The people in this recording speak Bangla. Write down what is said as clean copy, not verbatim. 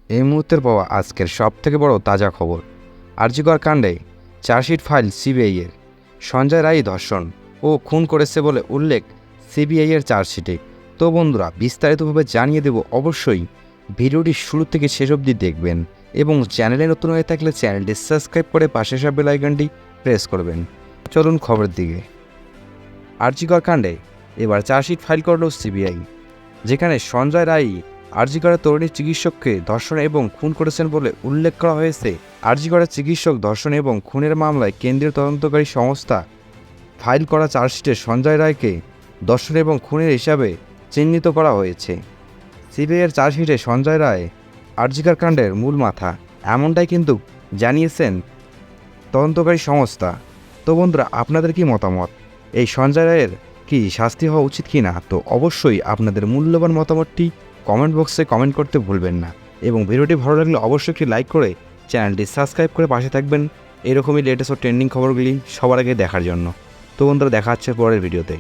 এই মুহূর্তের পাওয়া আজকের সবথেকে বড় তাজা খবর, আরজি কর কাণ্ডে চার্জশিট ফাইল সিবিআইয়ের। সঞ্জয় রায় ধর্ষণ ও খুন করেছে বলে উল্লেখ সিবিআইয়ের চার্জশিটে। তো বন্ধুরা, বিস্তারিতভাবে জানিয়ে দেব, অবশ্যই ভিডিওটি শুরু থেকে শেষ অবধি দেখবেন এবং চ্যানেলে নতুন হয়ে থাকলে চ্যানেলটি সাবস্ক্রাইব করে পাশে আসা বেল আইকনটি প্রেস করবেন। চলুন খবরের দিকে। আরজি কর কাণ্ডে এবার চার্জশিট ফাইল করল সিবিআই, যেখানে সঞ্জয় রায় আরজি করের তরুণী চিকিৎসককে ধর্ষণ এবং খুন করেছেন বলে উল্লেখ করা হয়েছে। আরজি করের চিকিৎসক ধর্ষণ এবং খুনের মামলায় কেন্দ্রীয় তদন্তকারী সংস্থা ফাইল করা চার্জশিটে সঞ্জয় রায়কে ধর্ষণ এবং খুনের হিসাবে চিহ্নিত করা হয়েছে। সিবিআইয়ের চার্জশিটে সঞ্জয় রায় আরজি কর কাণ্ডের মূল মাথা, এমনটাই কিন্তু জানিয়েছেন তদন্তকারী সংস্থা। তো বন্ধুরা, আপনাদের কি মতামত? এই সঞ্জয় রায়ের কি শাস্তি হওয়া উচিত কি না? তো অবশ্যই আপনাদের মূল্যবান মতামতটি কমেন্ট বক্সে কমেন্ট করতে ভুলবেন না এবং ভিডিওটি ভালো লাগলে অবশ্যই একটি লাইক করে চ্যানেলটি সাবস্ক্রাইব করে পাশে থাকবেন এরকমই লেটেস্ট ও ট্রেন্ডিং খবরগুলি সবার আগে দেখার জন্য। তো বন্ধুরা, দেখা হচ্ছে পরের ভিডিওতে।